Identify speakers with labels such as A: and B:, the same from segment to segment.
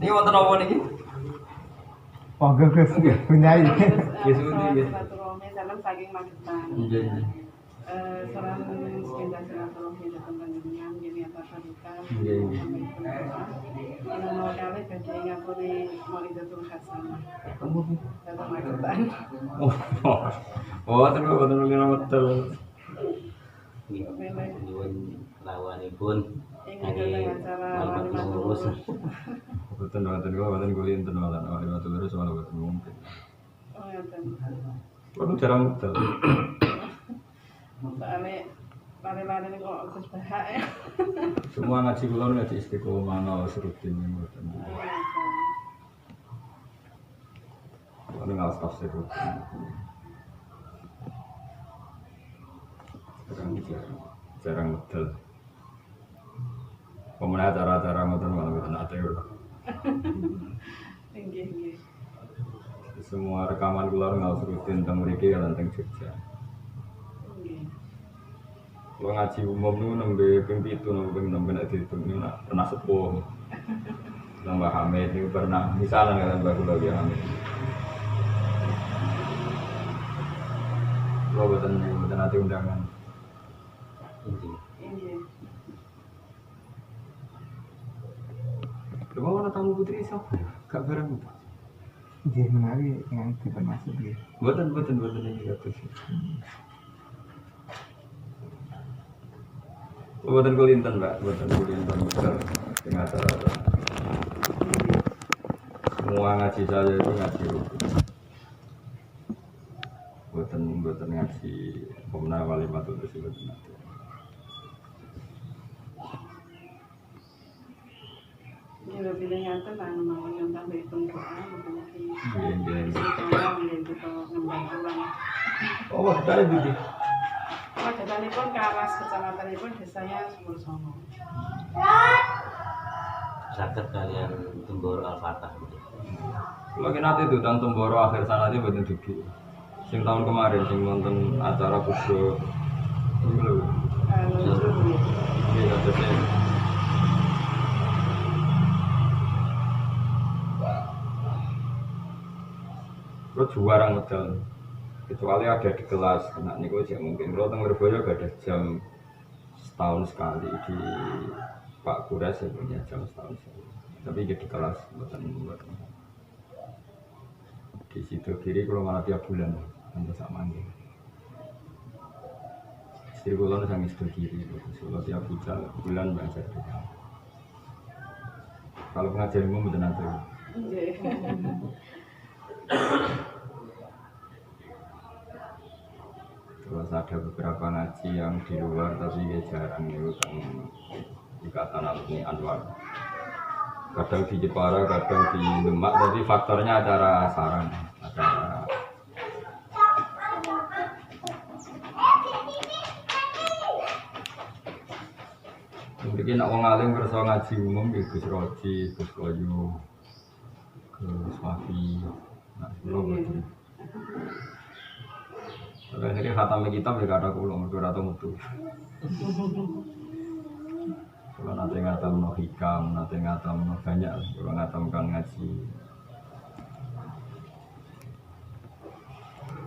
A: Ini wonten apa niki?
B: Oh, geges punyai.
C: Silaturahmi dalam saking Magetan.
A: Nggih.
C: Salam sepindah silaturahmi datang panjenengan gini atas sadukan.
A: Nggih.
C: Ini mau kali bagi ngapuri Maulidatul Hasanah.
A: Kamu
C: Datang Magetan.
A: oh, betul kira betul.
D: Nyuwun lawanipun
C: Ingin datang acara Walimatul Urus.
A: Betul kuliah enten malah awal batu terus malah betul mungkin.
C: Oh ngeten.
A: Kalau jarang betul.
C: Soalnya lari-lari ini kok Gus Bahak ya.
A: Semua ngaji kula ngaji istiqomah nol serutin betul. Kalau ngawas tafsir rutin. Jarang betul. Pemenang acara-acara ngoten malah betul ate lho.
C: Nggih.
A: Semua rekaman kula ngawas rutin teng mriki lan teng Jogja.
C: Nggih.
A: Kalau ngaji umum itu nembe ping 7 nembe ping 6 nek dihitung ini pernah sepuh. Mbah Hamid itu pernah misalnya kalian Mbah kula ya Hamid. Kalau boten ate undangan.
C: Nggih.
A: Lha ana tamu putri sapa? Gak bareng.
B: Nggih menawi yang termasuk nggih.
A: Boten iki kados. Boten kulinten, Mbak. Boten kulinten betul. Sing acara. Semua ngaji saya itu ngaji rukun. Boten ngaji pemenang Walimatul Urus boten nate.
C: Kita pilih ngaten lah mau nyontak dari doa mungkin
A: Nggih.
C: tolong kita ngembang ulang.
A: Oh, kali budi.
C: Wadatanipun ke aras kecamatanipun desanya Sumur Songo.
D: saged kalian Temboro Al-Fatah.
A: Lagi nanti itu tahun Temboro akhir sanadnya boten dugi. Sing tahun kemarin sing nonton acara kubro. Ini lho. Iya, katanya. Lo juara modal. Kecuali ada di kelas, nah ini kok mungkin. Kalau tengah Lirboyo gak ada jam setahun sekali di Pak Kures yang punya jam setahun sekali. Tapi di kelas buatan di situ kiri kalau malah tiap bulan untuk sama nih. Istri kalau sang istri kiri, kalau tiap bulan belajar di sana. Kalau pengajar umum betul nanti. Terus ada beberapa ngaji yang di luar tapi ya jarang itu kan ikatan alumni Anwar. Kadang di Jepara, kadang di Demak, tapi faktornya acara sarang, acara. Mungkin nak wong alim kersa ngaji umum ya Gus Roji, Gus Koyu, Gus Wafi, nah sebelum itu. Kalau ini khatam kitab ya ada kulo, mereka atau mutu. Kalau nanti ngatam no hikam, nanti ngatam no banyak, kalau ngatamkan ngaji.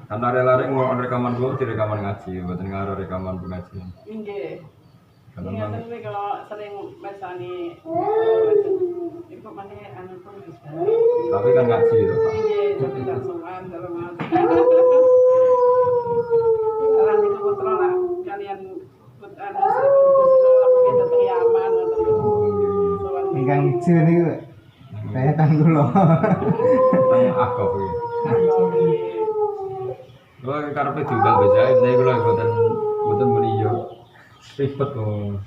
A: Karena lari mau rekaman gue, di rekaman ngaji, buat ngarah rekaman pengajian.
C: Nggih.
A: Karena
C: Ingat tapi kalau sering bacani itu mana anu pun bisa.
A: tapi kan ngaji itu Pak.
C: Nggih, tapi tak sowan dalam hati. Orang itu putra lah kalian anu sering kusino aku kita teriaman atau sowan
B: Ingkang ijo niku saya tangguh loh.
A: Tanya akov ya. Gue karena juga bejain, saya bilang buatan beliau ribet kok.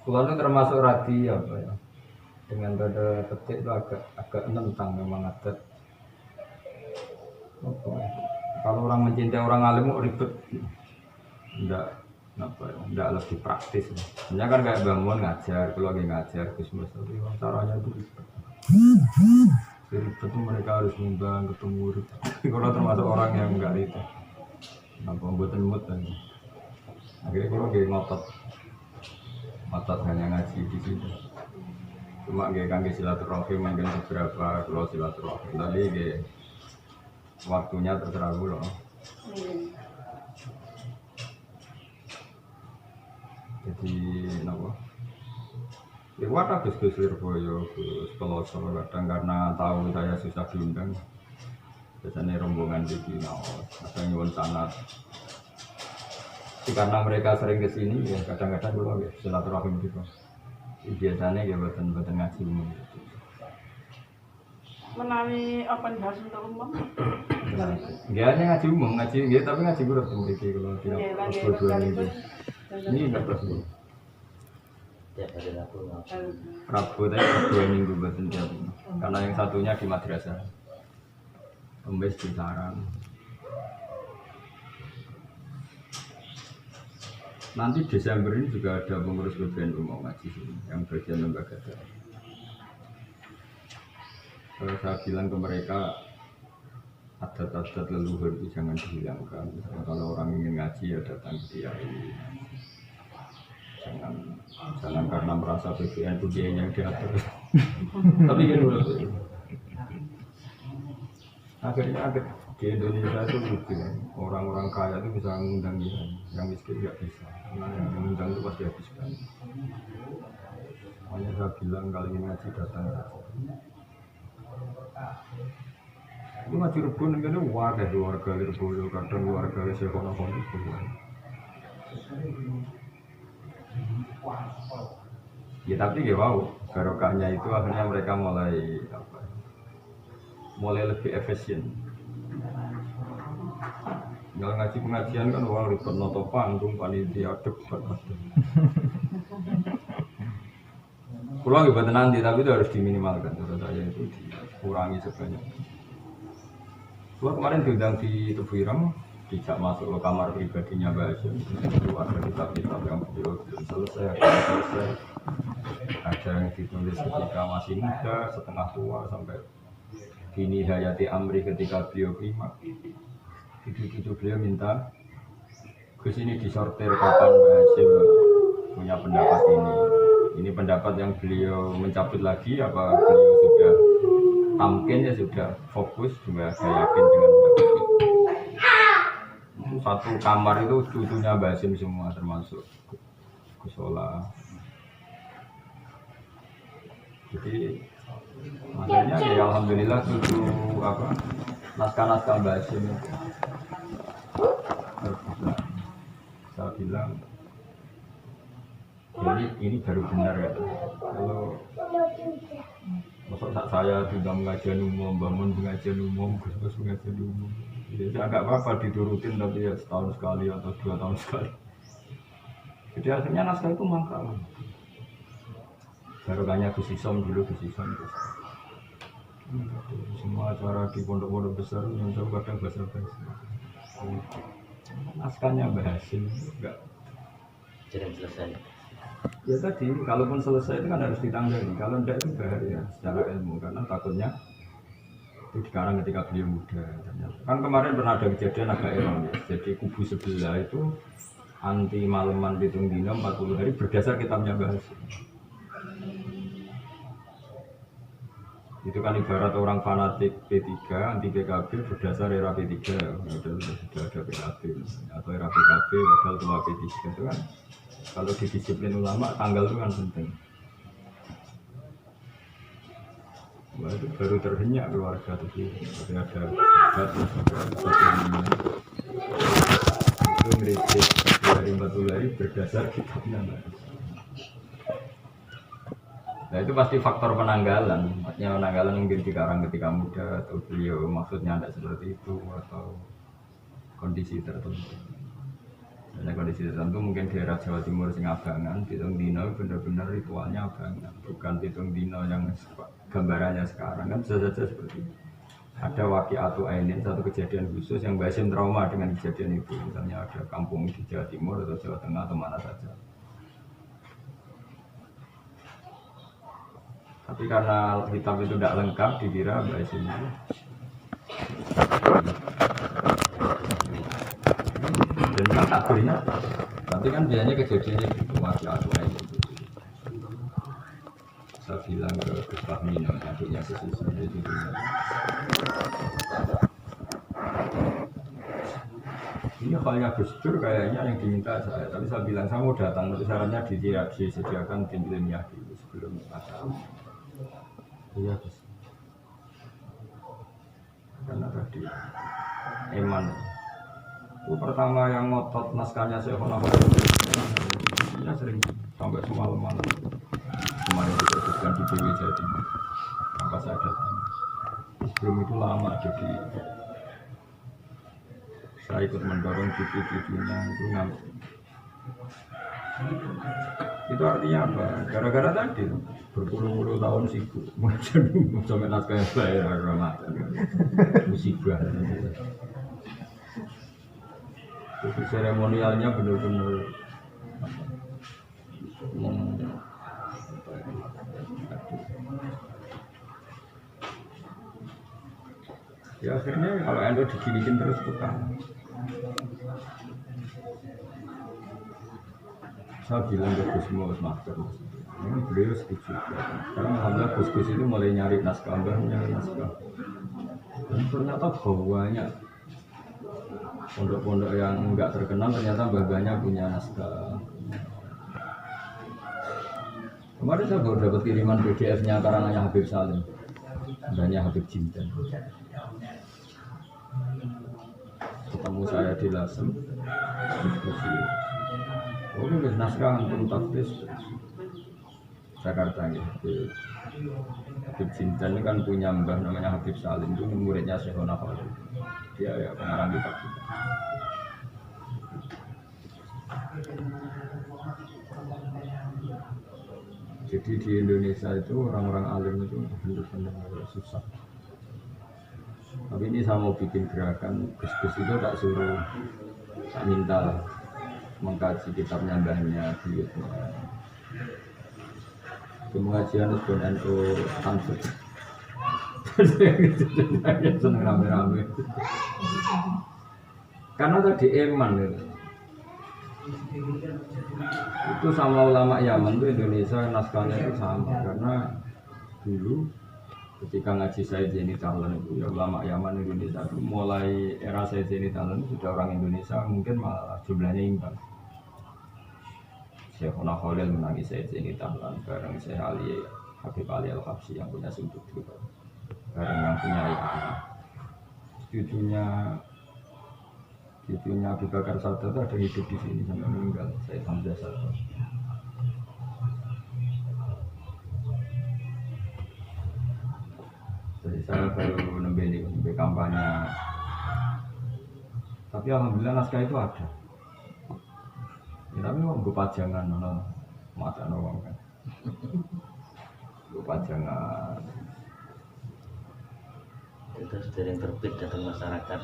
A: Kulon termasuk rati apa ya? Dengan dada ketik itu agak nentang memang adat. Apa ya? Kalau orang mencintai orang alim mau ribet, enggak apa ya? Enggak lebih praktis. Sebenarnya kan kayak bangun ngajar, kalau lagi ngajar, Gus tapi caranya itu ribet. Ribet itu mereka harus nimbang ketemu ribet. Kalau termasuk orang yang enggak itu, nampak buatan mood lagi. Akhirnya kalau lagi ngotot, otot hanya ngaji di sini. Cuma nggih kangge silaturahim mungkin beberapa kalau silaturahim tapi nggih waktunya terserah kula. Jadi napa? Lewat Gus Lirboyo, Gus Peloso kadang karena tahu saya susah diundang. Biasanya rombongan di Kinaos, ada nyuwun sanad. Karena mereka sering kesini ya kadang-kadang kula nggih silaturahim gitu. Biasanya ya boten ngaji umum.
C: Menawi open house untuk umum.
A: Nggih hanya ngaji umum, ngaji nggih tapi ngaji guru mriki kalau tidak berdua ini. Ini enggak perlu.
D: Tiap hari
A: Rabu tadi 2 minggu boten tiap. Karena yang satunya di madrasah. Kemis di sarang. Nanti Desember ini juga ada pengurus PBNU mau ngaji sini, yang bagian lembaga dakwah. Kalau saya bilang ke mereka, adat-adat leluhur itu jangan dihilangkan. Misalnya kalau orang ingin ngaji ya datang ke kiai. Jangan karena merasa PBNU dia yang diatur. Tapi kan akhirnya di Indonesia itu lucu kan, orang-orang kaya itu bisa mengundang dia, yang miskin nggak bisa. Nah, yang mengundang itu pasti habiskan. Makanya saya bilang kali ini ngaji datang saja. Itu ngaji Rebun kan warga Lirboyo, kadang warga Sekono-Kono itu ya tapi ya wow, barokahnya itu akhirnya mereka mulai lebih efisien. Kalau ngaji pengajian kan orang ribet noto panggung, panitia debat. Pulang ibadah nanti tapi itu harus diminimalkan. Menurut saya itu dikurangi sebanyak. Pulang kemarin diundang di Tubuh Ireng, tidak masuk ke kamar pribadinya Mbak Asyum, keluar dari kitab-kitab yang beliau belum selesai. Ada yang ditulis ketika masih muda, setengah tua sampai kini hayati amri ketika beliau prima. Itu beliau minta ke sini disortir kapan Mbak Asyum punya pendapat ini. Ini pendapat yang beliau mencabut lagi apa beliau sudah tamkin ya sudah fokus juga saya yakin dengan satu kamar itu cucunya Mbak Asyum semua termasuk Gusola. Jadi makanya ya alhamdulillah cucu naskah-naskah Mbak Asyum itu saya bilang ini baru benar ya. Kalau maksud saya tidak pengajian umum, bangun pengajian umum, Gus pengajian umum. Jadi agak apa-apa diturutin tapi ya setahun sekali atau 2 tahun sekali. Jadi akhirnya naskah itu mangkal. Barokahnya Gus Isom dulu Gus Isom terus. Semua acara di pondok-pondok besar yang saya kadang bahasa-bahasa. Naskahnya Mbak Asyum enggak
D: jarang selesai.
A: Ya tadi, kalaupun selesai itu kan harus ditanggali. Kalau tidak itu bahaya secara ilmu karena takutnya itu dikarang ketika beliau muda. Kan kemarin pernah ada kejadian agak ironis. Jadi kubu sebelah itu anti maleman pitung dina 40 hari berdasar kitabnya Mbah Asyum. Itu kan ibarat orang fanatik P3, anti PKB berdasar era P3, padahal sudah ada PKB atau era PKB padahal tua P3 itu kan. Kalau di disiplin ulama tanggal itu kan penting. Wah itu baru terhenyak keluarga itu, jadi ada debat itu ngeritik dari 40 hari berdasar kitabnya. Nah itu pasti faktor penanggalan, maksudnya penanggalan mungkin dikarang ketika muda atau beliau maksudnya tidak seperti itu atau kondisi tertentu. Karena kondisi tertentu mungkin daerah Jawa Timur sing abangan, pitung dino benar-benar ritualnya abangan, bukan pitung dino yang gambarannya sekarang kan bisa saja seperti itu. Ada waqi'atu ainin, satu kejadian khusus yang Mbah Asyum trauma dengan kejadian itu, misalnya ada kampung di Jawa Timur atau Jawa Tengah atau mana saja. Tapi karena kitab itu tidak lengkap, dikira Mbah Asyum itu dan kategorinya. Tapi kan biasanya kejadiannya itu masih aturan itu. saya bilang ke Gus Fahmi, adiknya Gus Isan itu. Ini halnya Gus Dur kayaknya yang diminta saya, tapi saya bilang saya mau datang, tapi syaratnya disediakan tim ilmiah dulu sebelum acara. Iya Gus. Karena tadi Eman itu pertama yang ngotot naskahnya Syekhona Khalil, ya sering sampai semalam-malam. Kemarin diteruskan di BW Jawa Timur, apa saya datang. Sebelum itu lama, jadi saya ikut mendorong cucu-cucunya itu ngambil. Itu artinya apa? Gara-gara tadi berpuluh-puluh tahun sibuk sampai naskah yang bayar agama musibah. Itu seremonialnya benar-benar ya akhirnya kalau Endo diginiin terus tukang. Saya bilang ke Gus Mus Master, ini beliau setuju. Karena alhamdulillah Gus itu mulai nyari naskah, nyari naskah. Dan ternyata banyak pondok-pondok yang enggak terkenal ternyata banyak punya naskah. Kemarin saya baru dapat kiriman PDF-nya karangannya Habib Salim, banyak Habib Jinten. Ketemu saya di Lasem, diskusi. Oh, ini naskah antum tafsir Jakarta ya. Habib Jinten ini kan punya mbah namanya Habib Salim, itu muridnya Syekhona Khalil. Dia ya pengarang kitab kita. Jadi di Indonesia itu orang-orang alim itu benar-benar susah. Tapi ini saya mau bikin gerakan, Gus-Gus itu tak suruh, tak minta mengkaji kitabnya mbahnya, buyutnya. Pengajian Usbon NU Tansut. Seneng rame-rame. Karena tadi Eman itu sama ulama Yaman itu Indonesia naskahnya itu sama karena dulu ketika ngaji Said Zaini Tahlan itu ya ulama Yaman Indonesia itu mulai era Said Zaini Tahlan sudah orang Indonesia mungkin malah jumlahnya imbang. Syekhona Khalil menangis Said Zaini Tahlan bareng Syekh Ali Habib Ali Al-Habsyi yang punya sudut juga bareng yang punya cucunya Abu Bakar Sadar itu ada hidup di sini sampai meninggal, Said Hamzah Sadar. Jadi saya baru nembe kampanye. Tapi alhamdulillah naskah itu ada. Ya, tapi mau gue pajangan, mata nawang kan. Gue pajangan.
D: Itu sudah yang terbit datang masyarakat.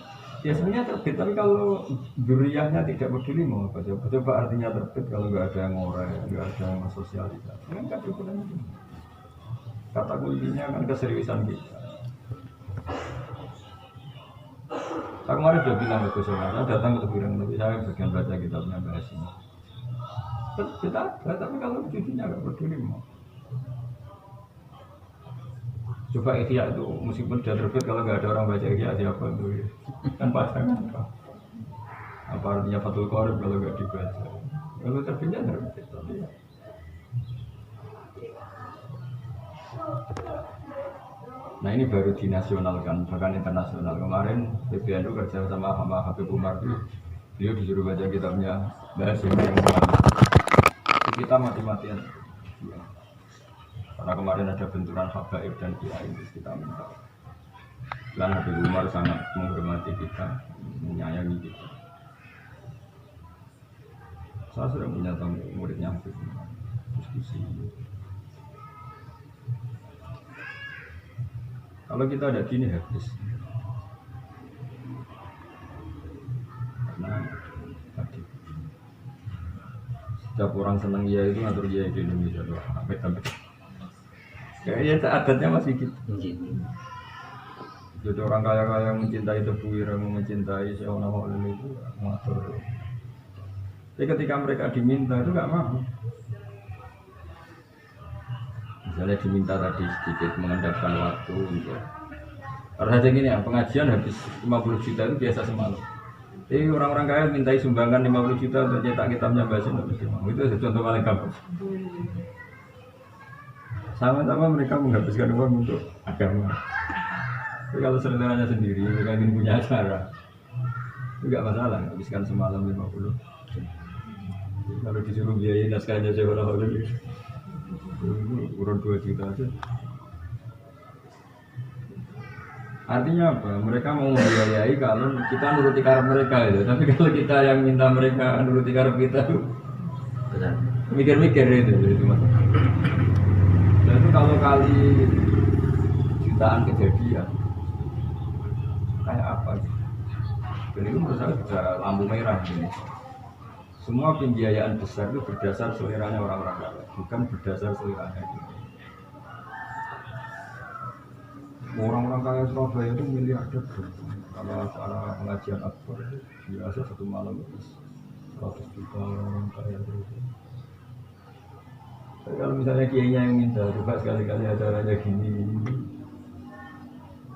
A: Ya sebenarnya terbit, tapi kalau duriannya tidak peduli mau apa coba artinya terbit kalau nggak ada yang ngorek, nggak ada yang sosialisasi kan nggak cukup itu. Kata kuncinya kan keseriusan kita. Saya kemarin sudah bilang ke Gus saya datang ke Tebiran, tapi saya bagian baca kitabnya bahas ini. Terbit ada, tapi kalau cucunya nggak peduli mau. Coba Ihya itu meskipun dia terbit kalau nggak ada orang baca Ihya siapa itu kan pasangan apa artinya Fathul Qorib kalau nggak dibaca kalau terbitnya terbit tapi ya. Nah ini baru dinasionalkan bahkan internasional kemarin PBNU kerja sama Habib Umar itu beliau disuruh baca kitabnya bahas ini yang itu kita mati-matian ya. Karena kemarin ada benturan habaib dan kiai kita minta. Dan Habib Umar sangat menghormati kita, menyayangi kita. Saya sudah punya tamu muridnya Habib Umar, diskusi. Kalau kita ada gini habis. Karena tadi setiap orang senang ya itu ngatur ya di Indonesia tuh sampai kayaknya adatnya masih gitu. Jadi orang kaya-kaya yang mencintai Tebu Ireng, mencintai Syekhona Khalil itu mengatur. Tapi ketika mereka diminta itu nggak mau. Misalnya diminta tadi sedikit mengendapkan waktu gitu. Harus saja gini ya, pengajian habis 50 juta itu biasa semalam. Jadi orang-orang kaya mintai sumbangan 50 juta untuk cetak kitabnya Mbah Sin. Itu contoh paling gampang. Sama-sama mereka menghabiskan uang untuk agama. Tapi kalau saudaranya sendiri, mereka ingin punya acara, itu nggak masalah, habiskan semalam 50. Kalau disuruh biayain naskahnya saya orang-orang itu urun 2 juta aja. Artinya apa? Mereka mau membiayai kalau kita nuruti karep mereka itu. Tapi kalau kita yang minta mereka nuruti karep kita itu
D: benar.
A: mikir-mikir itu mas. Dan itu kalau kali jutaan kejadian kayak apa? Dan itu menurut saya sudah lampu merah ini. Semua pembiayaan besar itu berdasar seleranya orang-orang kaya, bukan berdasar seleranya kita. Orang-orang kaya Surabaya itu miliarder. Kalau acara pengajian akbar itu biasa satu malam itu 100 juta orang kaya itu. Tapi kalau misalnya kiainya yang minta, coba sekali-kali acaranya gini,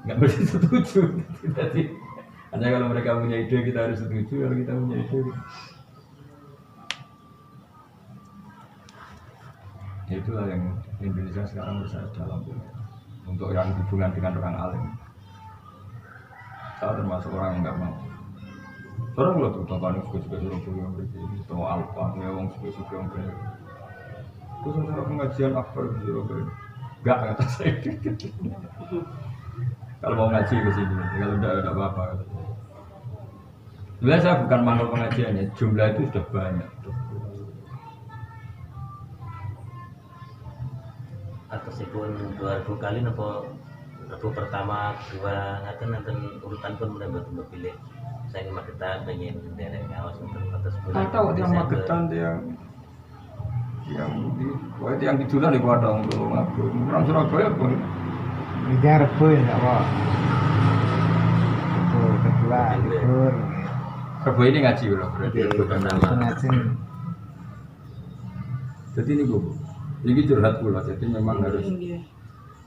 A: nggak mesti setuju. Jadi hanya kalau mereka punya ide kita harus setuju, kalau kita punya ide. Itulah yang Indonesia sekarang bersama dalam untuk yang hubungan dengan orang alim. Saya termasuk orang yang nggak mau. Orang lo tuh bapak suka Surabaya begini, atau Alfa, ya orang suka yang benar. Terus cara pengajian akbar di Surabaya, nggak kata saya. Kalau mau ngaji ke sini, kalau tidak apa-apa. Sebenarnya saya bukan mangkal pengajiannya, jumlah itu sudah banyak.
D: Atas pun 2000 kali nopo pertama kedua nanti urutan pun mulai buat pilih saya ingin Magetan pengen derek ngawas untuk atas bulan
A: Tahu yang Magetan yang dijual di Kuadang untuk ngabur orang Surabaya pun
B: Ini Rebo ya nggak apa. Itu kedua libur.
A: Rebo ini ngaji loh berarti Rebo pertama.
B: Pengajian.
A: Jadi ini gue, ini curhat pula. Jadi memang harus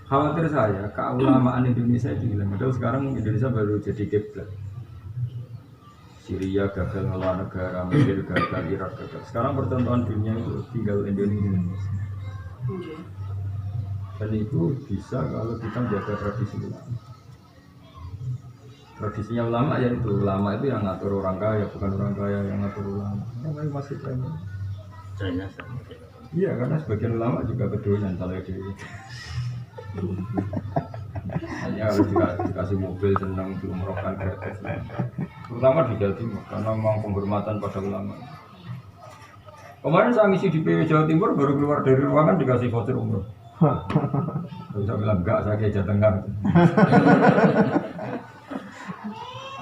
A: khawatir saya keulamaan Indonesia itu hilang. Padahal sekarang Indonesia baru jadi kiblat. Syria gagal ngelawan negara, Mesir gagal, Irak gagal. Sekarang percontohan dunia itu tinggal Indonesia. Dan itu bisa kalau kita menjaga tradisi ulama. Tradisinya ulama ya itu ulama itu yang ngatur orang kaya, bukan orang kaya yang ngatur ulama. Yang masih banyak. Iya, karena sebagian ulama juga kedoyan kalau itu. Hanya harus dikasih mobil senang diumrohkan gratis. Terutama di Jawa Timur karena memang penghormatan pada ulama. Kemarin saya ngisi di PW Jawa Timur baru keluar dari ruangan dikasih voucher umroh. Saya bilang enggak, saya ke Jawa Tengah.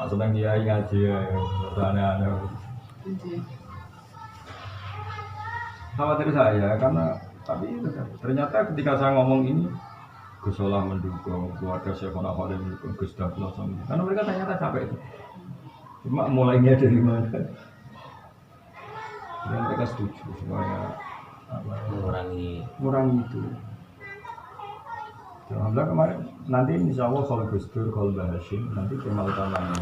A: Sedang dia ngaji ya, aneh-aneh. Khawatir saya karena tapi ternyata ketika saya ngomong ini Gus Solah mendukung, keluarga Syekhona Khalil mendukung, Gus Daplah sama. Karena mereka ternyata capek itu. Cuma mulainya dari mana? Dan mereka setuju supaya mengurangi itu. Alhamdulillah kemarin nanti insya Allah kalau Gus Dur, kalau Mbah Hashim nanti Kemal utamanya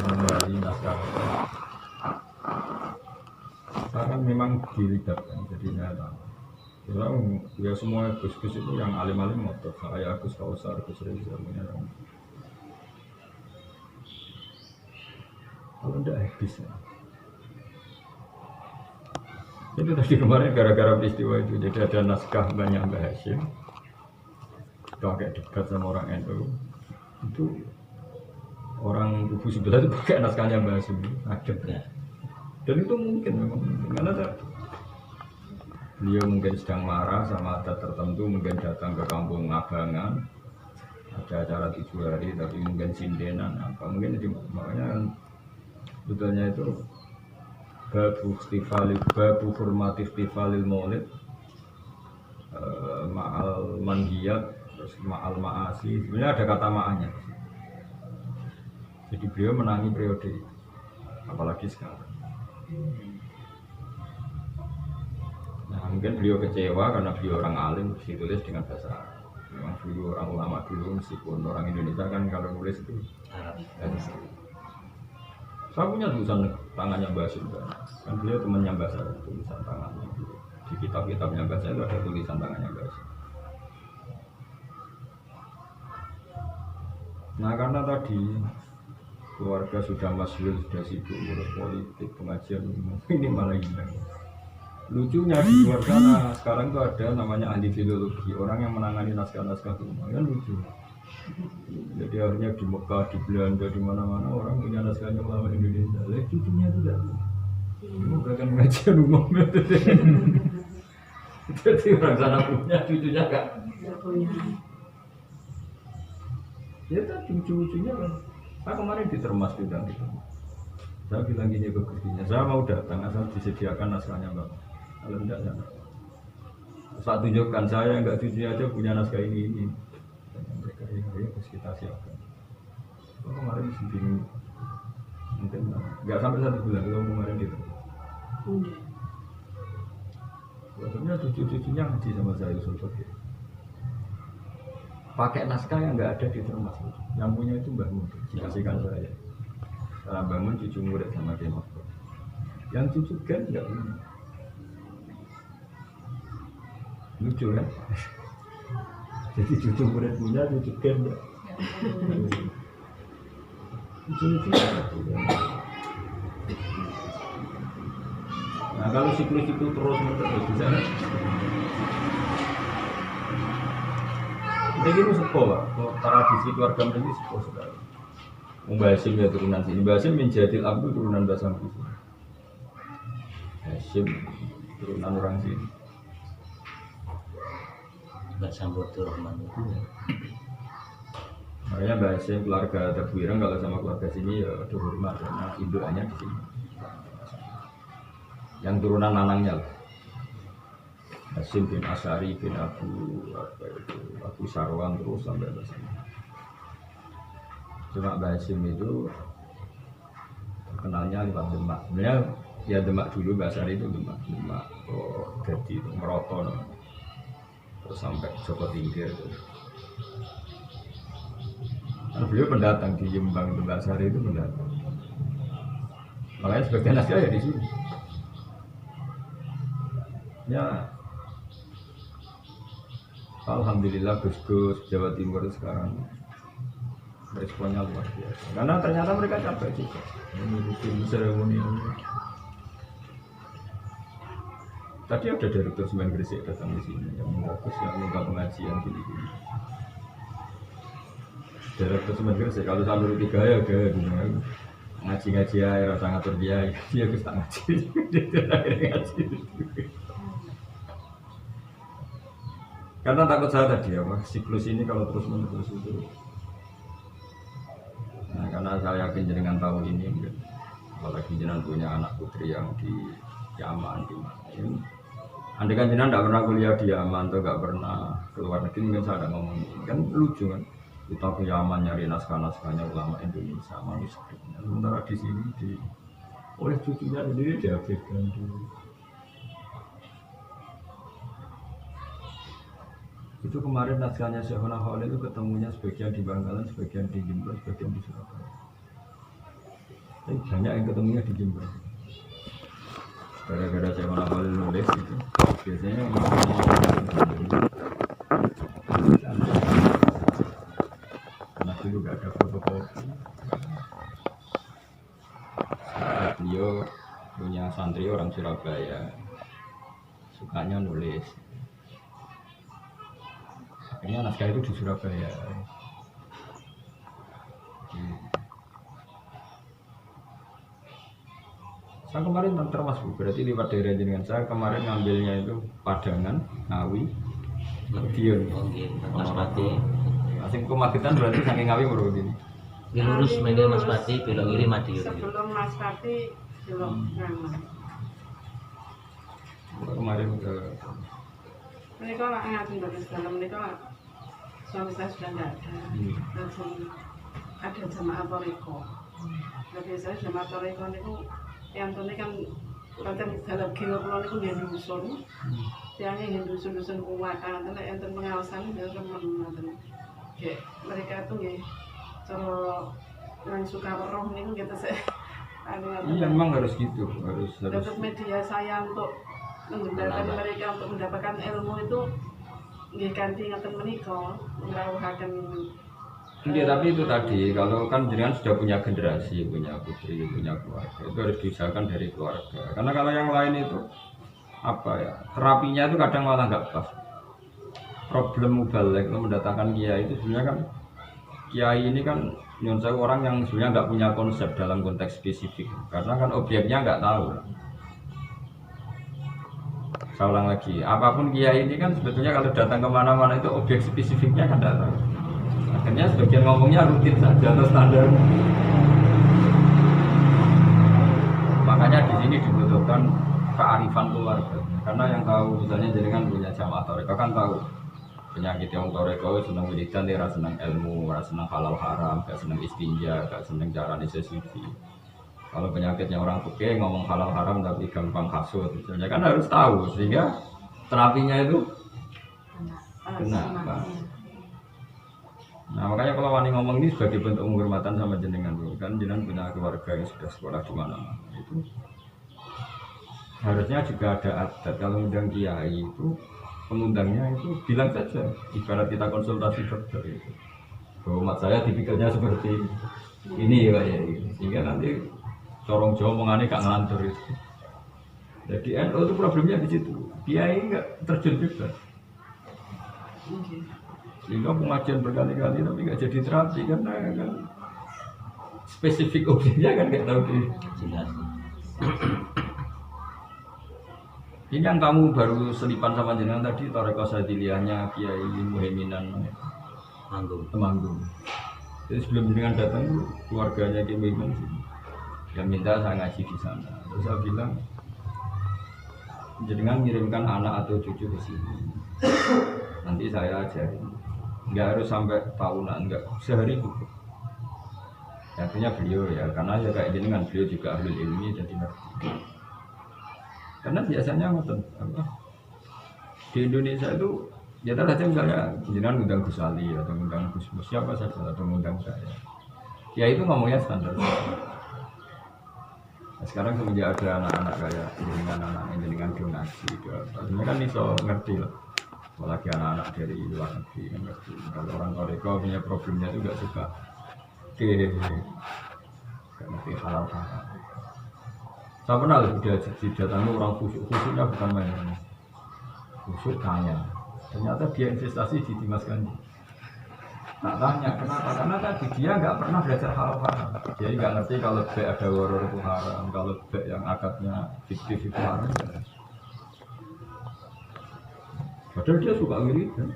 A: mengenai naskah. Sekarang memang dilibatkan, jadi nyata. Ya semua Gus-Gus itu yang alim-alim motor, kayak Gus Kausar, Gus Reza, menyerang. Kalau tidak habis ya. Itu tadi kemarin gara-gara peristiwa itu, jadi ada naskah banyak Mbah Hashim. Pakai dekat sama orang NU. Itu orang kubu sebelah itu pakai naskahnya Mbah Hashim. Adem. Dan itu mungkin memang karena beliau mungkin sedang marah sama adat tertentu, mungkin datang ke kampung Ngabangan, ada acara 7 hari, tapi mungkin sindenan apa, mungkin jadi makanya betulnya itu babu formatif tifalil maulid ma'al manhiyat terus ma'al ma'asi, sebenarnya ada kata ma'anya. Jadi beliau menangi periode itu, apalagi sekarang. Nah, Mungkin beliau kecewa karena beliau orang alim ditulis dengan bahasa Arab. Memang dulu orang ulama dulu meskipun orang Indonesia kan kalau nulis itu
D: Arab.
A: saya punya tulisan tangannya Mbah Hasyim kan beliau temannya Mbah Hasyim, tulisan tangannya di kitab-kitabnya Mbah Hasyim itu ada tulisan tangannya Mbah Hasyim. Nah karena tadi keluarga sudah masyhur, sudah sibuk ngurus politik, pengajian ini malah hilang. Lucunya di luar sana sekarang itu ada namanya ahli filologi, orang yang menangani naskah-naskah rumah, kan lucu. Jadi akhirnya di Mekah, di Belanda, di mana-mana orang punya naskahnya ulama Indonesia. Lihat cucunya tidak, bukan pengajian umum. Jadi orang sana punya, cucunya kan. Ya tadi lucu-lucunya kan. Saya kemarin ditermas juga gitu. Saya bilang gini ke gurunya, saya mau datang asal disediakan naskahnya Bapak. Kalau tidak sana. Saat tunjukkan saya enggak cucunya aja punya naskah ini. Dan mereka ya terus kita siapkan. Kalau kemarin bingung. Mungkin enggak sampai 1 bulan kalau kemarin gitu. Waktunya cucu-cucunya ngaji sama saya Usul Fikih. Pakai naskah yang enggak ada di termas. Yang punya itu Mbah Mun, dikasihkan saya. Saya bangun cucu murid sama dia Mahfud. Yang cucu kan enggak punya. Lucu kan? Jadi cucu murid punya, cucu kan enggak. Lucu-lucu. Nah kalau siklus itu terus menerus bisa kan? Ini itu sepuh Pak, tradisi keluarga ini sepuh sekali. Mbah Hasyim ya turunan sini, Mbah Hasyim menjadi abdu turunan Mbah Sambi. Hasyim turunan orang sini.
D: Mbak Sambodo Rahman.
A: Makanya Mbah Hasyim keluarga Tebuireng kalau sama keluarga sini ya ada hormat karena indukannya di sini. Yang turunan nanangnya lah. Hasyim bin Asyari bin Abu Sarwan terus sampai ke sini. Cuma Mbah Hasyim itu terkenalnya lewat Demak. Sebenarnya ya Demak dulu, Mbah Asyari itu Demak Gadi, Meroto. Terus sampai Joko Tingkir itu. Nah, beliau pendatang di Jembang itu, Mbah Asyari itu pendatang. Makanya sebagian naskah ya di sini. Ya, alhamdulillah Gus Jawa Timur sekarang responnya luar biasa. Karena ternyata mereka capek juga mengurusin seremoni ini. Tadi ada direktur Semen Gresik datang di sini yang fokus yang minta pengajian gini-gini. Direktur Semen Gresik kalau sampai 3 ya gimana? Ngaji-ngaji ya rasa ngatur dia Gus tak ngaji. Dia ngaji. Karena takut saya tadi ya, siklus ini kalau terus menerus itu. Nah, karena saya yakin jenengan tahu ini, apalagi jenengan punya anak putri yang di Yaman di mana. Andai kan jenengan tidak pernah kuliah di Yaman atau nggak pernah keluar negeri, mungkin saya ada ngomong ini. Kan lucu kan, kita ke Yaman nyari naskah-naskahnya ulama Indonesia, manuskripnya. Sementara di sini oleh cucunya sendiri dihabiskan dulu. Itu kemarin naskahnya Syekhona Khalil itu ketemunya sebagian di Bangkalan, sebagian di Jember, sebagian di Surabaya. Tapi banyak yang ketemunya di Jember. Gara-gara Syekhona Khalil nulis itu, biasanya karena dulu gak ada fotokopi. Beliau punya santri orang Surabaya, sukanya nulis. Akhirnya naskah itu di Surabaya. Saya kemarin termasuk, berarti lewat daerah jenengan. Saya kemarin ngambilnya itu Padangan, Ngawi, Madiun.
D: Mas Pati.
A: Asing Magetan berarti saking Ngawi baru begini.
D: Ini lurus menuju Mas Pati, belok kiri Madiun.
C: Sebelum Mas Pati belum Ngaman.
A: Kemarin ke
C: Mereka lah ngaji bagus dalam mereka suami saya sudah tidak ada. Langsung ada jamaah toriko. Nah biasanya jamaah toriko itu yang tentunya kan Bahkan dalam geokulon itu dia dusun, tiangnya yang dusun-dusun kuat, nanti enten pengawasan dan teman-teman. Kayak mereka tuh ya, kalau yang suka roh nih gitu sih.
A: Iya memang harus gitu, harus.
C: Dapat media saya untuk menggunakan mereka untuk mendapatkan ilmu itu, nggih kanthi ngaten menika, ngrawuhaken.
A: Iya, tapi itu tadi, kalau kan jenengan sudah punya generasi, punya putri, punya keluarga, itu harus diusahakan dari keluarga. Karena kalau yang lain itu, apa ya, terapinya itu kadang malah nggak pas. Problem mubalek itu mendatangkan kiai itu sebenarnya kan, kiai ini kan, menurut saya orang yang sebenarnya nggak punya konsep dalam konteks spesifik. Karena kan objeknya nggak tahu. Saya ulang lagi, apapun kiai ini kan sebetulnya kalau datang kemana-mana itu objek spesifiknya kan nggak tahu. Akhirnya sebagian ngomongnya rutin saja atau standar. Makanya di sini dibutuhkan kearifan keluarga. Karena yang tahu misalnya jenengan punya jamaah toreko kan tahu penyakit yang toreko senang wiridan, dia senang ilmu, senang halal haram, gak senang istinja, gak senang cara suci. Kalau penyakitnya orang fikih ngomong halal haram tapi gampang hasut, misalnya kan harus tahu sehingga terapinya itu kenapa. Nah makanya kalau wani ngomong ini sebagai bentuk penghormatan sama jenengan dulu kan jenengan punya keluarga yang sudah sekolah di mana-mana itu harusnya juga ada adat kalau undang kiai itu pengundangnya itu bilang saja ibarat kita konsultasi dokter itu bahwa umat saya tipikalnya seperti ini ya Pak ya sehingga nanti corong Jawa mengani gak ngelantur itu. Jadi NU itu problemnya di situ kiai nggak terjun bebas. Sehingga pengajian berkali-kali tapi nggak jadi terapi karena kan spesifik objeknya kan nggak tahu
D: jelas.
A: Ini yang kamu baru selipan sama jenengan tadi Toreko Sadiliahnya Kiai Muhaiminan Temanggung. Jadi sebelum jenengan datang tuh keluarganya Kiai Muhaiminan sih yang minta saya ngaji di sana. Terus saya bilang jenengan ngirimkan anak atau cucu ke sini. Nanti saya ajarin. Nggak harus sampai tahunan, nggak sehari cukup. Artinya beliau ya, karena ya kayak gini kan beliau juga ahli ilmi jadi ngerti. Karena biasanya apa, di Indonesia itu ya saja misalnya jenengan undang Gus Ali atau undang Gus Mus siapa saja atau undang saya. Ya itu ngomongnya standar. Nah, sekarang semenjak ada anak-anak kayak jenengan donasi, sebenarnya kan iso ngerti lah. Apalagi anak-anak dari luar negeri kan ngerti. Kalau orang Toreko punya problemnya itu nggak suka nggak ngerti halal haram. Saya pernah didatangi orang khusyuknya bukan main khusyuk kaya. Ternyata dia investasi di Dimas Kanjeng. Tak tanya kenapa? Karena tadi dia nggak pernah belajar halal haram. Dia nggak ngerti kalau bek ada waror itu haram, kalau bek yang akadnya fiktif itu haram. Padahal dia suka wiridan.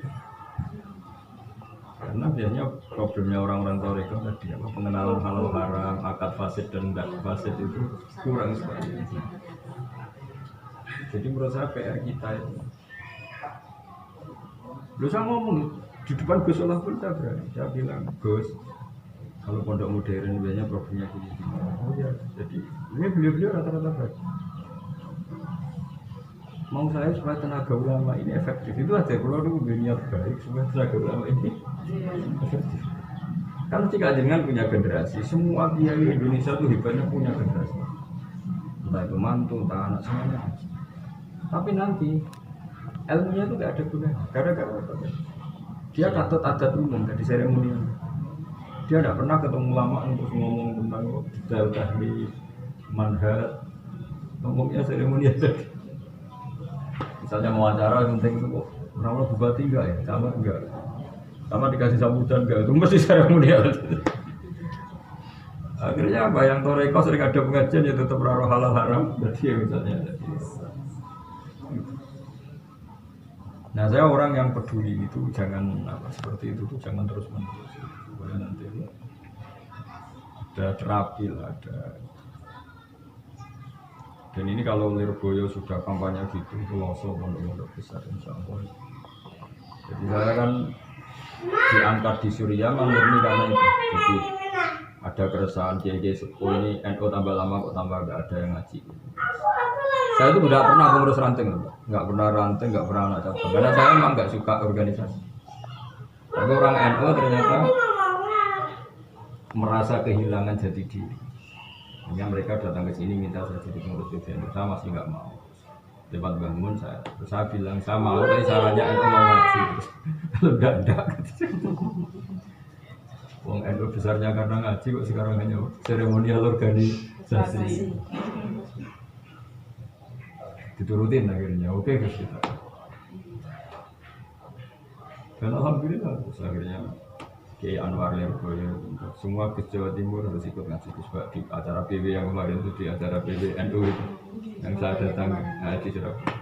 A: Karena biasanya problemnya orang-orang Toreko tadi apa pengenalan halal haram, akad fasid dan tidak fasid itu kurang sekali. Jadi menurut saya PR kita itu. Lu saya ngomong di depan Gus Allah pun saya berani. Saya bilang Gus, kalau pondok modern biasanya problemnya gini. Oh ya, jadi ini beliau-beliau rata-rata baik. Mau saya supaya tenaga ulama ini efektif itu aja kalau dulu niat baik supaya tenaga ulama ini efektif. Kalau jika jenengan punya generasi, semua kiai Indonesia itu hebatnya punya generasi. Entah itu mantu, entah anak semuanya. Tapi nanti ilmunya itu tidak ada gunanya. Gara-gara apa? Dia katut adat umum dari seremonial. Dia tidak pernah ketemu ulama untuk ngomong tentang detail teknik, manhaj, ngomongnya seremonial tadi. Misalnya mau acara yang penting itu kok orang bupati enggak ya, camat enggak, sama dikasih sambutan enggak, itu mesti seremonial. Akhirnya apa yang Toreko sering ada pengajian ya tetap raro halal haram, jadi ya misalnya. Nah saya orang yang peduli itu jangan apa seperti itu tuh jangan terus menerus, supaya nanti ada terapi lah ada. Dan ini kalau Lirboyo sudah kampanye gitu, itu loso pondok-pondok besar insya Allah. Jadi saya kan diangkat di Suriah murni karena itu. Jadi ada keresahan kiai sepuh ini NU tambah lama kok tambah gak ada yang ngaji. Saya itu tidak pernah pengurus ranting, nggak pernah ranting, nggak pernah anak cabang. Karena saya memang nggak suka organisasi. Tapi orang NU ternyata merasa kehilangan jati diri. Hanya mereka datang ke sini minta saya jadi pengurus PBNU, saya masih nggak mau. Lewat bangun saya bilang saya mau, tapi caranya NU mau ngaji. Kalau enggak. Wong NU besarnya karena ngaji kok sekarang hanya seremonial organisasi. Diturutin akhirnya, oke Gus kita. Dan alhamdulillah terus akhirnya Kiai Anwar Lirboyo semua Gus Jawa Timur harus ikut ngaji Gus Pak di acara PB yang kemarin itu, di acara PB NU itu yang saya datang ngaji Surabaya.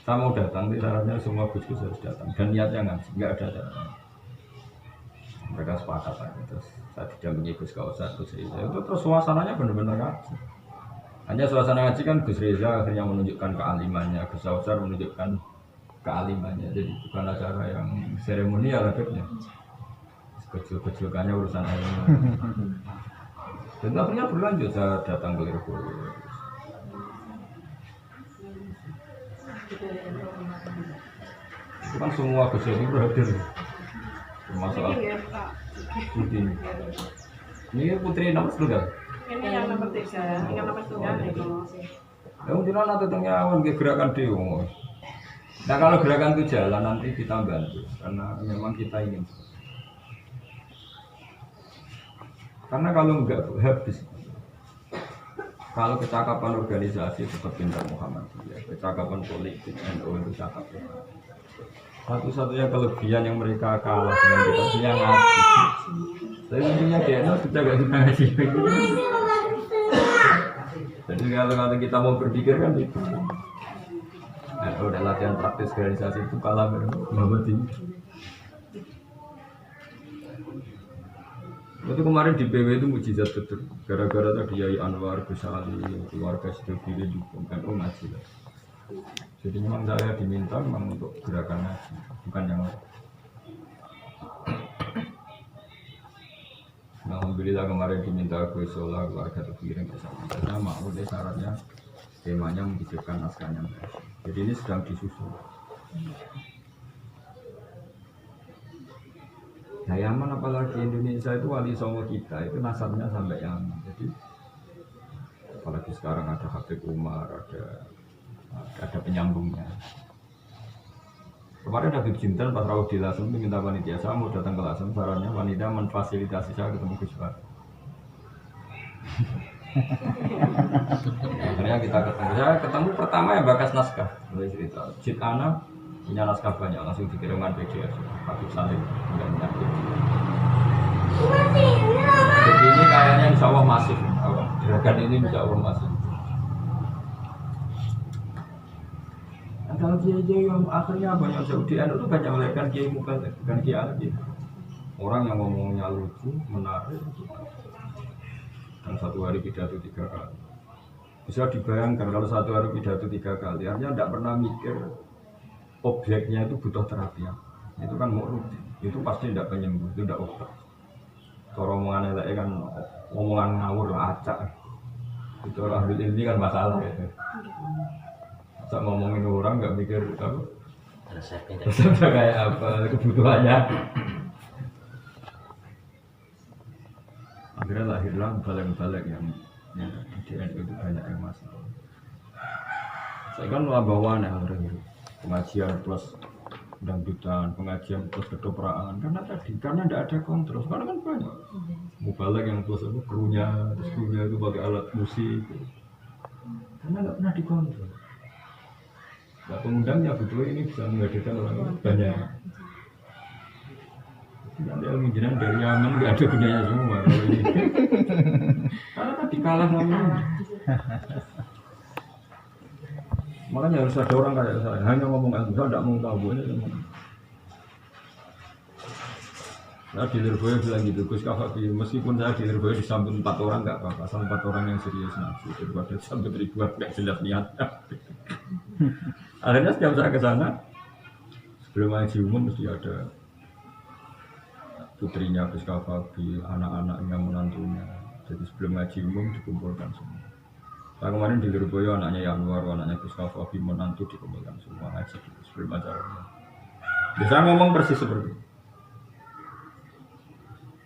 A: Saya mau datang, tapi syaratnya semua Gus harus datang dan niatnya ngaji, nggak ada caranya. Mereka sepakat lagi, terus saya didampingi Gus Kausar, Gus Reza itu terus suasananya benar-benar ngaji. Hanya suasana ngaji kan Gus Reza akhirnya menunjukkan kealimannya, Gus Kausar menunjukkan kealimannya, jadi bukan acara yang seremonial akhirnya. Kecil-kecilkannya urusan air. Dan akhirnya berlanjut, saya datang ke Lirboyo. Itu kan semua Gus Jawa Timur hadir. Termasuk Putri. Ini putri nomor tunggal.
C: Ini yang nomor 3, yang nomor tunggal itu.
A: Ya mungkin nanti tengah gerakan Dewa. Nah kalau gerakan itu jalan nanti kita bantu, karena memang kita ingin. Karena kalau enggak habis. Kalau kecakapan organisasi seperti Muhammadiyah, kecakapan politik NU itu cakap. Satu-satunya kelebihan yang mereka kalah dengan kita punya ngaji. Tapi intinya dia kita gak suka ngaji. Jadi kalau kita mau berpikir kan itu. Nah, udah latihan praktis organisasi itu kalah berapa tinggi. Itu kemarin di PW itu mujizat betul. Gara-gara tadi Yai Anwar, Gus Ali, keluarga Sidogiri dukung kan ngaji lah. Jadi memang saya diminta memang untuk gerakan ngaji, bukan yang lain. Alhamdulillah kemarin diminta Gus Sola keluarga terkirim ke sana. Saya mau deh syaratnya temanya menghidupkan naskahnya. Jadi ini sedang disusun. Nah Yaman apalagi Indonesia itu wali songo kita itu nasabnya sampai Yaman. Jadi apalagi sekarang ada Habib Umar, ada penyambungnya. Kemarin Habib Jinten pas rawuh di Lasem minta panitia, saya mau datang ke Lasem, sarannya wanita memfasilitasi saya ketemu Gus Pak. Akhirnya kita ketemu pertama yang bakas naskah, mulai cerita. Jid Ana punya naskah banyak, langsung dikirimkan PDF. Habib Salim tidak menyakit. Jadi ini kayaknya insya Allah masif, gerakan ini insya Allah masif. Kalau kiai yang akhirnya banyak Saudi itu banyak melahirkan kiai muka, bukan kiai lagi. Orang yang ngomongnya lucu, menarik, dan satu hari pidato 3 kali. Bisa dibayangkan kalau satu hari pidato 3 kali, artinya tidak pernah mikir objeknya itu butuh terapi. Itu kan mau rutin, itu pasti tidak penyembuh, itu tidak obat. Kalau omongan elek kan omongan ngawur lah, acak. Itu orang ini kan masalah gitu. Masa ngomongin orang nggak mikir apa? Resepnya kayak apa, kebutuhannya. Akhirnya lahirlah balik-balik yang di NU itu banyak yang masalah. Saya kan bawaannya akhirnya pengajian plus dangdutan, pengajian plus kedopraan karena tidak ada kontrol. Sekarang kan banyak mubalek yang plus itu krunya itu pakai alat musik karena nggak pernah dikontrol. Nah, pengundangnya betul ini bisa menghadirkan orang banyak. Nanti ilmu jinan dari Yaman nggak ada gunanya semua kalau ini. Karena tadi kalah namanya. Makanya harus ada orang kayak saya hanya ngomong ilmu, saya tidak mau tahu ini. Saya di Lirboyo bilang gitu, Gus Kafabi, meskipun saya di Lirboyo disambut 4 orang nggak apa-apa, asal 4 orang yang serius nanti daripada disambut ribuan nggak jelas niatnya. Akhirnya setiap saya ke sana, sebelum ngaji umum mesti ada putrinya Gus Kafabi, anak-anaknya, menantunya. Jadi sebelum ngaji umum dikumpulkan semua. Saya kemarin di Lirboyo anaknya Yanwar, anaknya Gustavo Bimo nanti dikumpulkan semua ngaji sebelum acaranya. Biasa ngomong persis seperti itu.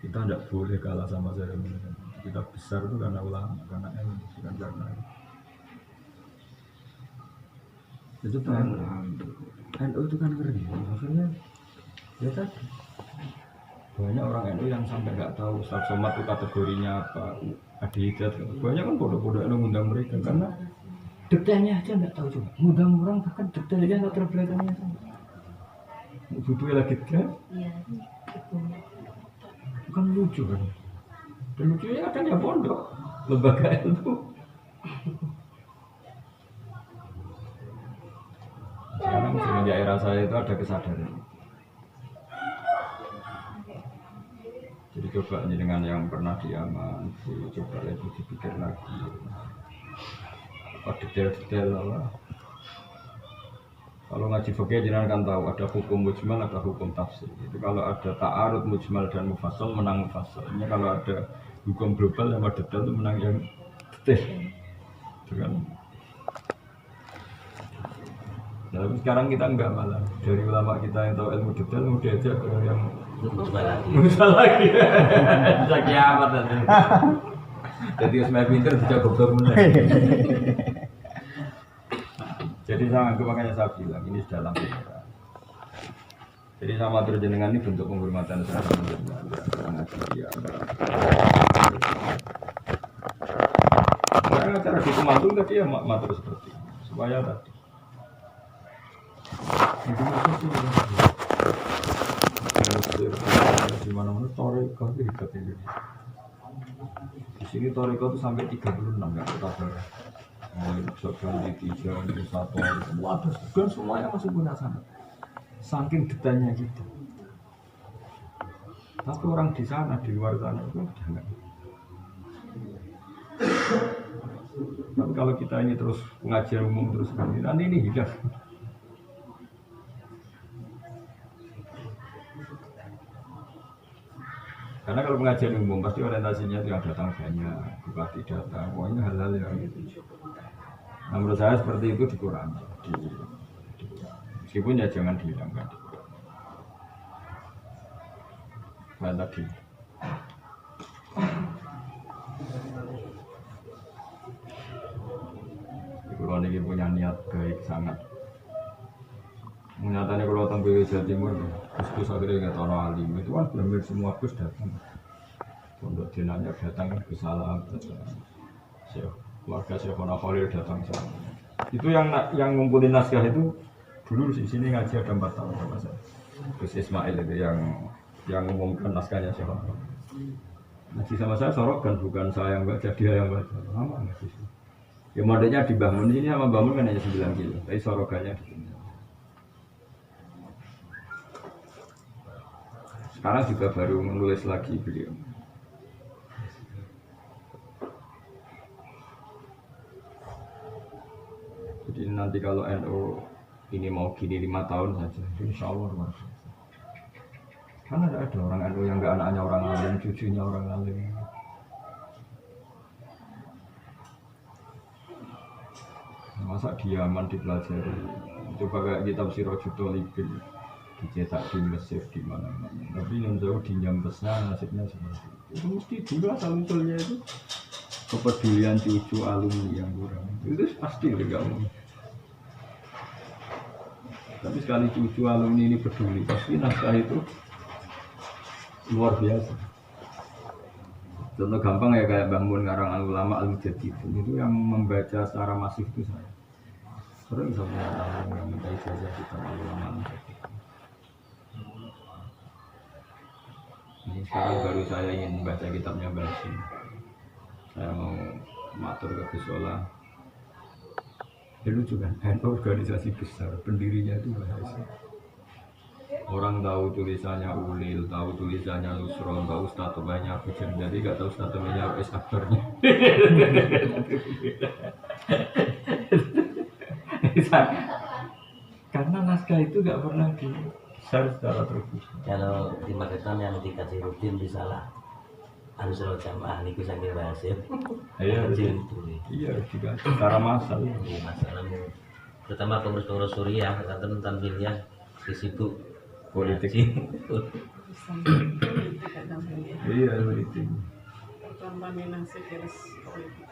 A: Kita tidak boleh kalah sama seremoni. Kita besar itu karena ulama, karena ilmu, bukan karena itu kan NU itu kan ngeri. Maksudnya ya tadi banyak orang NU yang sampai nggak tahu Ustaz Somad itu kategorinya apa, Adi Hidayat. Banyak kan bodoh-bodoh NU ngundang mereka karena detailnya aja nggak tahu juga. Ngundang orang bahkan detailnya nggak terbelakangnya sama. Butuhnya lagi kan?
E: Iya.
A: Bukan lucu kan? Dan lucunya kadang ya pondok, lembaga itu. Sekarang semenjak era saya itu ada kesadaran. Jadi coba dengan yang pernah diaman, coba lagi dipikir lagi. Apa detail-detail lah. Kalau ngaji fikih jenengan kan tahu ada hukum mujmal, ada hukum tafsir. Itu kalau ada ta'arud mujmal dan mufassal menang mufassal. Ini kalau ada hukum global sama detail itu menang yang detail. Itu kan. Nah, tapi sekarang kita enggak malah dari ulama kita yang tahu ilmu detail mau diajak ke yang
D: Mujmal lagi.
A: mujmal lagi. Bisa kiamat nanti. Jadi semakin pinter tidak goblok mulai. Jadi saya anggap makanya saya bilang ini dalam pikiran. Jadi sama terus jenengan ini bentuk penghormatan saya sangat dia. Saya acara di Kemantung tadi ya matur seperti ini, supaya tadi. Itu maksudnya di mana-mana toriko itu hebat ini. Di sini toriko itu sampai 36 nggak kabar. Sekarang di 3, di 1, waduh, dan semuanya masih punya sana. Saking detailnya gitu. Tapi orang di sana, di luar sana itu udah enggak. Tapi kalau kita ini terus pengajian umum terus nanti ini hilang. Karena kalau pengajian umum pasti orientasinya itu yang datang banyak, bupati datang, pokoknya hal-hal yang gitu. Nah, menurut saya seperti itu dikurangi, meskipun ya jangan dihilangkan. Nah tadi, kalau ini punya niat baik sangat. Nyatanya kalau datang ke Jawa Timur, Gus akhirnya nggak tahu alim itu kan benar semua Gus datang. Untuk dinanya datang kan kesalahan, keluarga Syekhona Khalil datang sana. Itu yang ngumpulin naskah itu dulu di sini ngaji ada 4 tahun sama saya. Gus Ismail itu yang mengumumkan naskahnya Syekhona Khalil. Ngaji sama saya Sorogan, bukan saya yang baca, dia yang baca. Lama ngaji. Ya modelnya dibangun ini sama bangun kan hanya 9 kilo, tapi Sorogannya di sini. Sekarang juga baru menulis lagi beliau. Jadi nanti kalau NU ini mau gini 5 tahun saja, insya Allah luar biasa. Karena ada orang NU yang nggak anaknya orang alim, cucunya orang alim. Masa diaman dipelajari, coba kayak kitab Sirajul Thalibin dicetak di Mesir di mana-mana. Tapi yang jauh di Nyambesnya nasibnya seperti itu. Itu mesti dulu asal usulnya itu kepedulian cucu alumni yang kurang. Itu pasti enggak mungkin. Tapi sekali cucu alumni ini peduli, pasti naskah itu luar biasa. Contoh gampang ya kayak bangun ngarang ulama al-Mujaddidin itu yang membaca secara masif itu saya. Sering saya punya tamu yang minta ijazah kita ulama al-Mujaddidin. Ini sekarang baru saya ingin membaca kitabnya Basim. Saya mau matur ke Gusola. Ya lucu kan, organisasi besar, pendirinya itu bahasa. Orang tahu tulisannya Ulil, tahu tulisannya Nusron, tahu statusnya Abu jadi gak tahu statusnya Wes aktornya. Karena naskah itu gak pernah di-share secara terbuka.
D: Kalau di Magetan yang dikasih rutin disalah harus roh jamaah niku saking berhasil.
A: Iya,
D: Kecil
A: betul.
D: itu.
A: Iya, juga secara massal.
D: Ini masalahmu. Terutama pengurus-pengurus Suriah, kantor tanwiliyah disibuk
A: Politik.
C: Tidak gampang ya.
A: Iya, politik.
C: Tanpa minasi virus politik.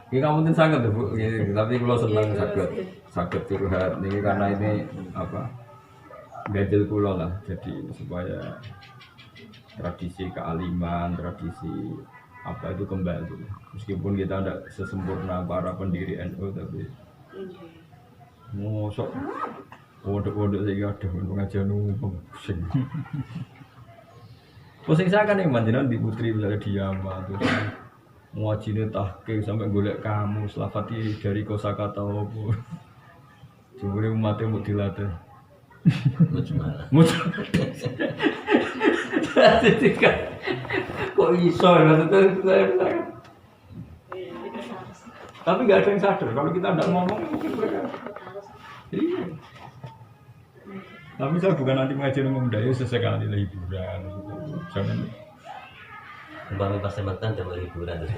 A: Ini kamu mungkin sangat tuh Bu, ini, tapi kalau senang
C: Iya,
A: sakit,
C: iya.
A: sakit curhat. Ini karena ini apa? Ganjil kulo lah, jadi supaya tradisi kealiman, tradisi apa itu kembali. Meskipun kita tidak sesempurna para pendiri NU, tapi mosok pondok-pondok saya ada pengajian umum pusing. Pusing saya kan yang mandiran di Putri misalnya di Yama terus ngajine tahqiq sampai golek kamu selafati dari kosakata opo. Jebule umatnya mau dilatih.
D: Mujmalah.
A: Kok iso maksudnya saya. Tapi nggak ada yang sadar kalau kita tidak ngomong mungkin mereka. Iya. Tapi saya bukan nanti mengajar umum daya sesekali lah hiburan. Jangan.
D: Umpamanya pas tembak jam hiburan terus.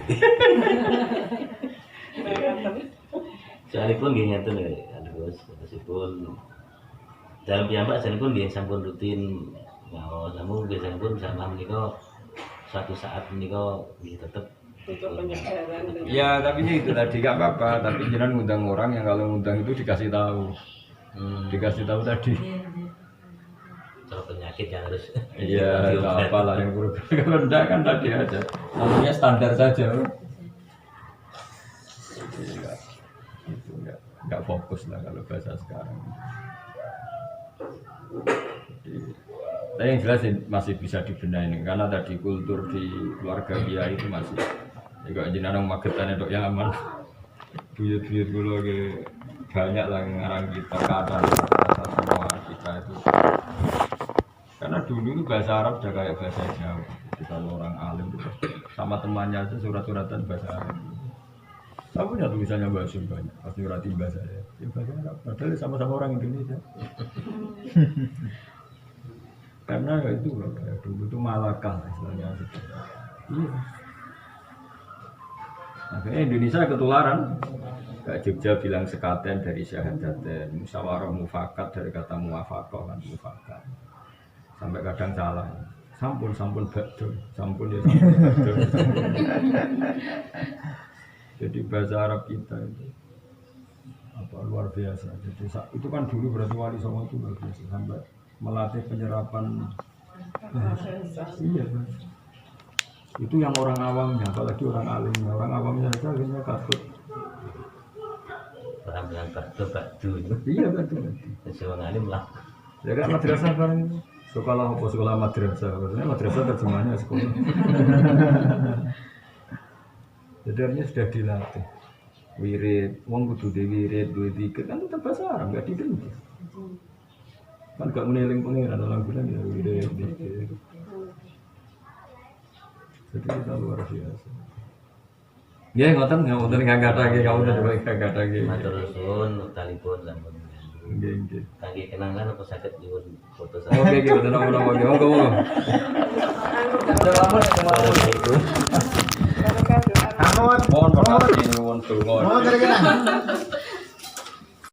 D: Soalnya pun gini ngeten ya, aduh meskipun dalam piyambak saya pun dia sampun rutin ngawas, namun biasanya pun sama menikah suatu saat menikah tetap
C: Untuk penyebaran dan
A: Ya tapi itu tadi gak apa-apa. Tapi jangan ngundang orang yang kalau ngundang itu dikasih tahu. Dikasih tahu tadi.
D: kalau penyakit yang harus
A: Iya, tak apalah yang buruk. Kalau enggak kan tadi aja. Namanya standar saja. Iya, itu enggak fokus lah kalau bahasa sekarang. Jadi, tapi yang jelas sih masih bisa dibenahi karena tadi kultur di keluarga dia itu masih. Juga jenengan magetan itu yang aman. Buyut-buyut dulu banyak lah ngarang kita kadang semua kita itu. Karena dulu itu bahasa Arab udah kayak bahasa Jawa. Jadi kalau orang alim itu sama temannya aja surat-suratan bahasa Arab. Saya punya tulisannya bahasa banyak. Pas nyuratin bahasa saya, ya bahasa Arab. Padahal sama-sama orang Indonesia. Karena ya itu loh, ya, dulu itu Malakah istilahnya. Iya. Akhirnya Indonesia ketularan. Kayak Jogja bilang sekaten dari syahadaten, musyawarah mufakat dari kata muafakoh kan mufakat. Sampai kadang salah. Sampun bakdo, sampun ya sampun bakdo. Jadi bahasa Arab kita itu apa luar biasa. Jadi itu kan dulu berarti Wali Songo itu luar biasa sampai melatih penyerapan bahasa. Iya kan. Itu yang orang awamnya, apalagi orang alimnya. Orang awamnya saja akhirnya takut.
D: orang bilang bakdo itu
A: Iya betul.
D: seorang alim lah.
A: Ya kan madrasah kan sekolah apa sekolah madrasah. Maksudnya madrasah terjemahnya sekolah. Jadi artinya sudah dilatih. Wirid, wong kudu wirid, duwe dikit kan tetap bahasa Arab, enggak diganti. Kan gak meneling pengiran dalam bilang ya wirid dikit. Jadi kita luar biasa. Ya ngoten ngangkat lagi kamu udah coba ngangkat lagi.
D: Matur suwun telepon sampun.
A: Nggih.
D: Kangge kenangan apa saged nyuwun foto saya.
A: Oke, kita nongol-nongol. Monggo.
D: Assalamualaikum.
B: Mohon
A: Mohon maaf ini mohon tunggu.
B: kira-kira.